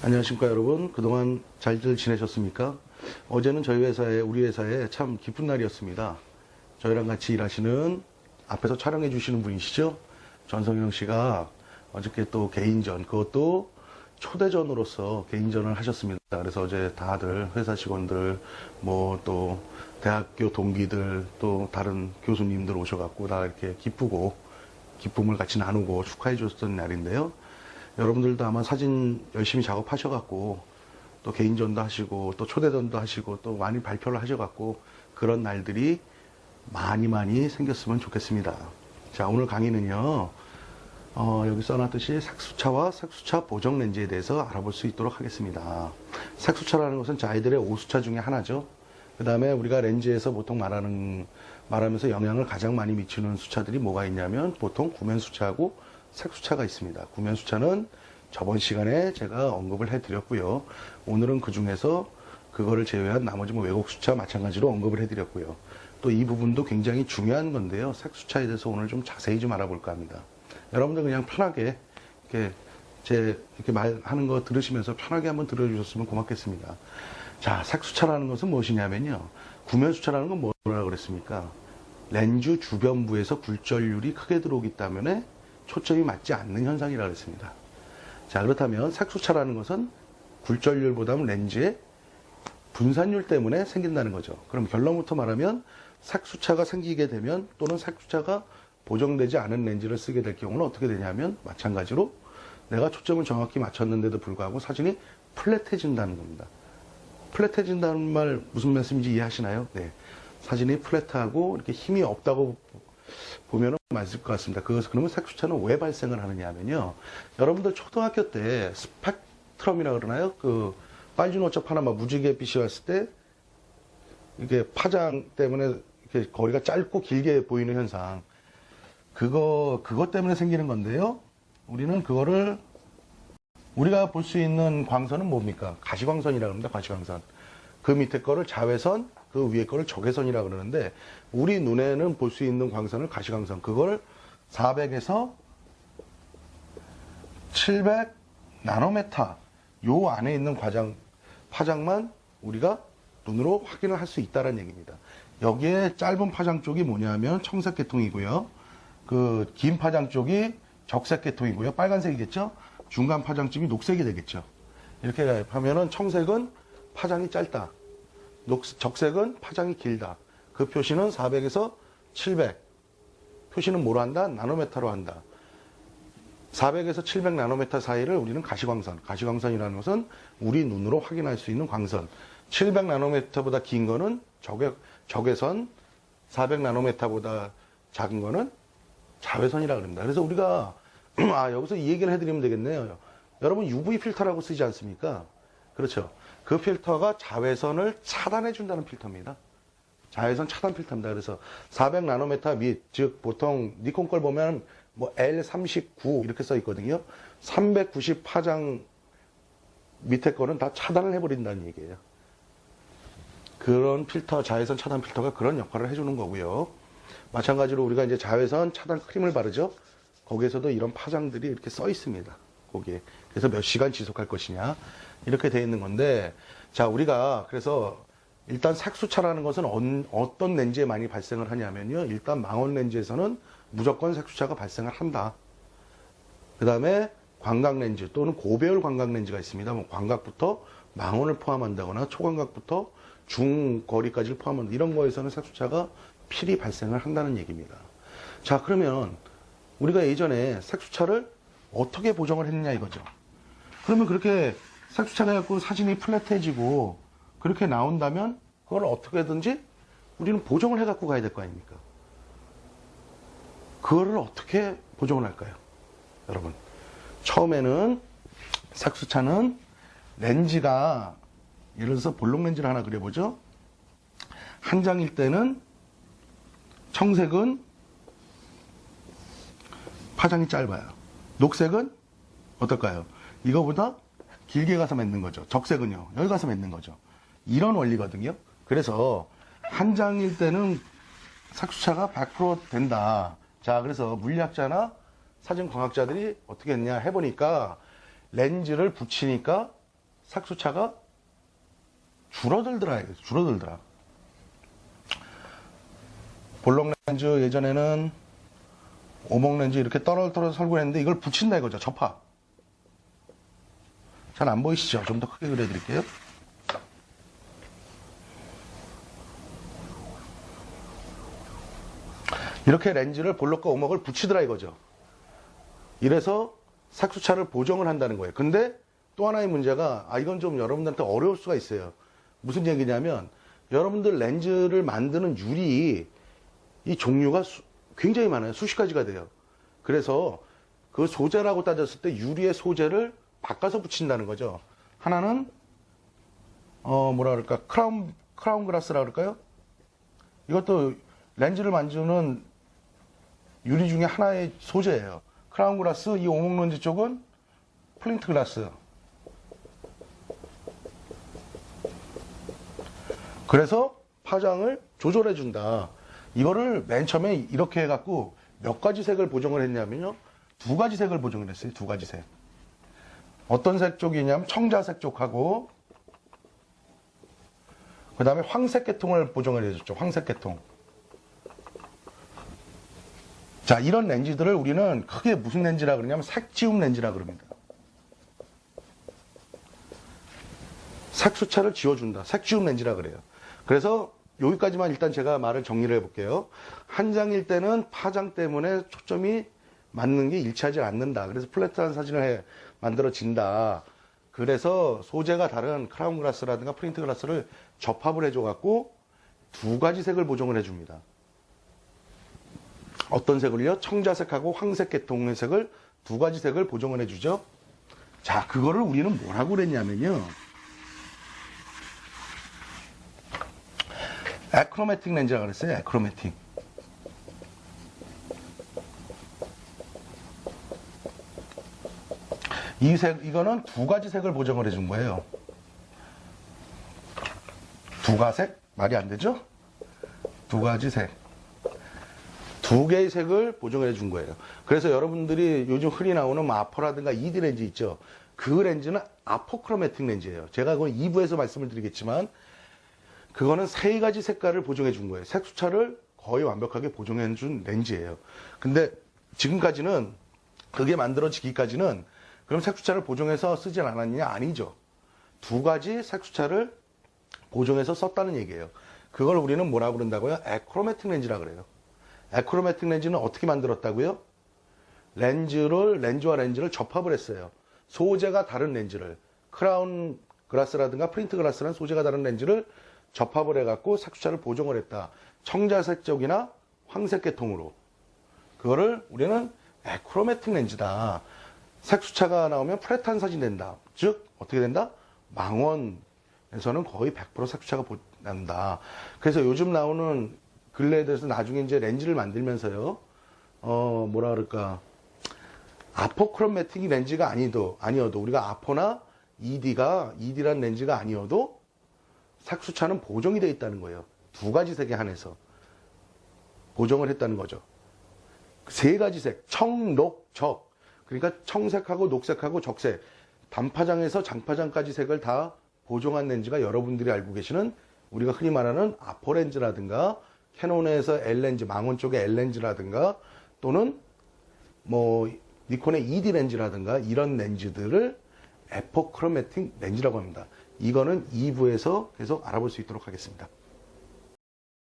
안녕하십니까 여러분. 그동안 잘들 지내셨습니까? 어제는 우리 회사에 참 기쁜 날이었습니다. 저희랑 같이 일하시는 앞에서 촬영해 주시는 분이시죠? 전성영 씨가 어저께 또 개인전, 그것도 초대전으로서 개인전을 하셨습니다. 그래서 어제 다들 회사 직원들, 뭐 또 대학교 동기들, 또 다른 교수님들 오셔갖고 다 이렇게 기쁨을 같이 나누고 축하해 줬던 날인데요. 여러분들도 아마 사진 열심히 작업하셔갖고 또 개인전도 하시고 또 초대전도 하시고 또 많이 발표를 하셔갖고 그런 날들이 많이 생겼으면 좋겠습니다. 자, 오늘 강의는요, 여기 써놨듯이 색수차와 색수차 보정 렌즈에 대해서 알아볼 수 있도록 하겠습니다. 색수차라는 것은 자이들의 5수차 중에 하나죠. 그 다음에 우리가 렌즈에서 보통 말하면서 영향을 가장 많이 미치는 수차들이 뭐가 있냐면 보통 구면수차하고 색수차가 있습니다. 구면수차는 저번 시간에 제가 언급을 해드렸고요. 오늘은 그 중에서 그거를 제외한 나머지 왜곡수차 마찬가지로 언급을 해드렸고요. 또 이 부분도 굉장히 중요한 건데요. 색수차에 대해서 오늘 좀 자세히 좀 알아볼까 합니다. 여러분들 그냥 편하게 이렇게 말하는 거 들으시면서 편하게 한번 들어주셨으면 고맙겠습니다. 자, 색수차라는 것은 무엇이냐면요. 구면수차라는 건 뭐라고 그랬습니까? 렌즈 주변부에서 굴절율이 크게 들어오기 때문에 초점이 맞지 않는 현상이라고 했습니다. 자, 그렇다면 색수차라는 것은 굴절율보다는 렌즈의 분산율 때문에 생긴다는 거죠. 그럼 결론부터 말하면 색수차가 생기게 되면 또는 색수차가 보정되지 않은 렌즈를 쓰게 될 경우는 어떻게 되냐면 마찬가지로 내가 초점을 정확히 맞췄는데도 불구하고 사진이 플랫해진다는 겁니다. 플랫해진다는 말 무슨 말씀인지 이해하시나요? 네. 사진이 플랫하고 이렇게 힘이 없다고 보면 맞을 것 같습니다. 그러면 색수차는 왜 발생을 하느냐 하면요. 여러분들 초등학교 때 스펙트럼이라고 그러나요? 그 빨주 노초 하나 무지개 빛이 왔을 때 이게 파장 때문에 이렇게 거리가 짧고 길게 보이는 현상. 그것 때문에 생기는 건데요. 우리가 볼 수 있는 광선은 뭡니까? 가시광선이라고 합니다. 가시광선. 그 밑에 거를 자외선, 그 위에 거를 적외선이라고 그러는데 우리 눈에는 볼 수 있는 광선을 가시광선, 그걸 400에서 700 나노메타 요 안에 있는 파장만 우리가 눈으로 확인을 할 수 있다는 얘기입니다. 여기에 짧은 파장 쪽이 뭐냐면 청색 계통이고요. 그 긴 파장 쪽이 적색 계통이고요. 빨간색이겠죠? 중간 파장쯤이 녹색이 되겠죠. 이렇게 하면은 청색은 파장이 짧다. 적색은 파장이 길다. 그 표시는 400에서 700. 표시는 뭐로 한다? 나노메타로 한다. 400에서 700 나노메타 사이를 우리는 가시광선. 가시광선이라는 것은 우리 눈으로 확인할 수 있는 광선. 700 나노메타보다 긴 거는 적외선, 400 나노메타보다 작은 거는 자외선이라고 합니다. 그래서 우리가 여기서 이 얘기를 해드리면 되겠네요. 여러분 UV 필터라고 쓰지 않습니까? 그렇죠. 그 필터가 자외선을 차단해 준다는 필터입니다. 자외선 차단 필터입니다. 그래서 400 나노메타 밑, 즉 보통 니콘 걸 보면 뭐 L39 이렇게 써 있거든요. 390 파장 밑에 거는 다 차단을 해버린다는 얘기예요. 그런 필터, 자외선 차단 필터가 그런 역할을 해주는 거고요. 마찬가지로 우리가 이제 자외선 차단 크림을 바르죠. 거기에서도 이런 파장들이 이렇게 써 있습니다. 거기에. 그래서 몇 시간 지속할 것이냐. 이렇게 되어 있는 건데, 자, 우리가 그래서 일단 색수차라는 것은 어떤 렌즈에 많이 발생을 하냐면요. 일단 망원 렌즈에서는 무조건 색수차가 발생을 한다. 그 다음에 광각 렌즈 또는 고배율 광각 렌즈가 있습니다. 뭐 광각부터 망원을 포함한다거나 초광각부터 중거리까지를 포함한다. 이런 거에서는 색수차가 필히 발생을 한다는 얘기입니다. 자, 그러면 우리가 예전에 색수차를 어떻게 보정을 했느냐 이거죠. 그러면 그렇게 색수차가 갖고 사진이 플랫해지고 그렇게 나온다면 그걸 어떻게든지 우리는 보정을 해갖고 가야 될 거 아닙니까? 그거를 어떻게 보정을 할까요? 여러분, 처음에는 색수차는 렌즈가 예를 들어서 볼록 렌즈를 하나 그려보죠. 한 장일 때는 청색은 파장이 짧아요. 녹색은 어떨까요? 이거보다 길게 가서 맺는 거죠. 적색은요, 여기 가서 맺는 거죠. 이런 원리거든요. 그래서 한 장일 때는 색수차가 100% 된다. 자, 그래서 물리학자나 사진광학자들이 어떻게 했냐 해보니까 렌즈를 붙이니까 삭수차가 줄어들더라. 줄어들더라. 볼록 렌즈 예전에는 오목 렌즈 이렇게 떨어져 설계했는데 이걸 붙인다 이거죠. 접합. 잘 안 보이시죠? 좀 더 크게 그려드릴게요. 이렇게 렌즈를 볼록과 오목을 붙이더라 이거죠. 이래서 삭수차를 보정을 한다는 거예요. 근데 또 하나의 문제가 이건 좀 여러분들한테 어려울 수가 있어요. 무슨 얘기냐면 여러분들 렌즈를 만드는 유리 이 종류가 굉장히 많아요. 수십 가지가 돼요. 그래서 그 소재라고 따졌을 때 유리의 소재를 바꿔서 붙인다는 거죠. 하나는 뭐라 그럴까 크라운 글라스라 그럴까요? 이것도 렌즈를 만드는 유리 중에 하나의 소재예요. 크라운 글라스, 이 오목 렌즈 쪽은 플린트 글라스. 그래서 파장을 조절해 준다. 이거를 맨 처음에 이렇게 해갖고 몇 가지 색을 보정을 했냐면요. 두 가지 색을 보정을 했어요. 두 가지 색. 어떤 색 쪽이냐면 청자색 쪽하고 그 다음에 황색 계통을 보정을 해줬죠. 황색 계통. 자, 이런 렌즈들을 우리는 크게 무슨 렌즈라 그러냐면 색지움 렌즈라 그럽니다. 색수차를 지워준다. 색지움 렌즈라 그래요. 그래서 여기까지만 일단 제가 말을 정리를 해볼게요. 한 장일 때는 파장 때문에 초점이 맞는 게 일치하지 않는다. 그래서 플랫한 사진을 만들어진다. 그래서 소재가 다른 크라운 글라스라든가 프린트 글라스를 접합을 해줘갖고 두 가지 색을 보정을 해줍니다. 어떤 색을요? 청자색하고 황색 계통의 색을 두 가지 색을 보정을 해주죠. 자, 그거를 우리는 뭐라고 그랬냐면요. 에크로매틱 렌즈라고 그랬어요. 에크로매틱. 이 색, 이거는 두 가지 색을 보정을 해준 거예요. 두 가색? 말이 안 되죠? 두 가지 색. 두 개의 색을 보정을 해준 거예요. 그래서 여러분들이 요즘 흔히 나오는 뭐 아포라든가 ED 렌즈 있죠? 그 렌즈는 아포크로매틱 렌즈예요. 제가 그건 2부에서 말씀을 드리겠지만, 그거는 세 가지 색깔을 보정해 준 거예요. 색수차를 거의 완벽하게 보정해 준 렌즈예요. 근데 지금까지는 그게 만들어지기까지는 그럼 색수차를 보정해서 쓰진 않았느냐? 아니죠. 두 가지 색수차를 보정해서 썼다는 얘기예요. 그걸 우리는 뭐라고 그런다고요? 에크로매틱 렌즈라 그래요. 에크로매틱 렌즈는 어떻게 만들었다고요? 렌즈와 렌즈를 접합을 했어요. 소재가 다른 렌즈를, 크라운 글라스라든가 프린트 글라스라는 소재가 다른 렌즈를 접합을 해갖고 색수차를 보정을 했다. 청자색 쪽이나 황색 계통으로. 그거를 우리는 에크로매틱 렌즈다. 색수차가 나오면 플랫한 사진이 된다. 즉 어떻게 된다? 망원에서는 거의 100% 색수차가 난다. 그래서 요즘 나오는 근래에 대해서 나중에 이제 렌즈를 만들면서요. 뭐라 그럴까? 아포크로매틱 렌즈가 아니어도 우리가 아포나 ED라는 렌즈가 아니어도 색수차는 보정이 되어 있다는 거예요. 두 가지 색에 한해서 보정을 했다는 거죠. 세 가지 색, 청, 녹, 적. 그러니까 청색하고 녹색하고 적색, 단파장에서 장파장까지 색을 다 보정한 렌즈가 여러분들이 알고 계시는 우리가 흔히 말하는 아포 렌즈라든가 캐논에서 L렌즈, 망원 쪽의 L렌즈라든가 또는 뭐 니콘의 ED 렌즈라든가 이런 렌즈들을 에포크로매틱 렌즈라고 합니다. 이거는 2부에서 계속 알아볼 수 있도록 하겠습니다.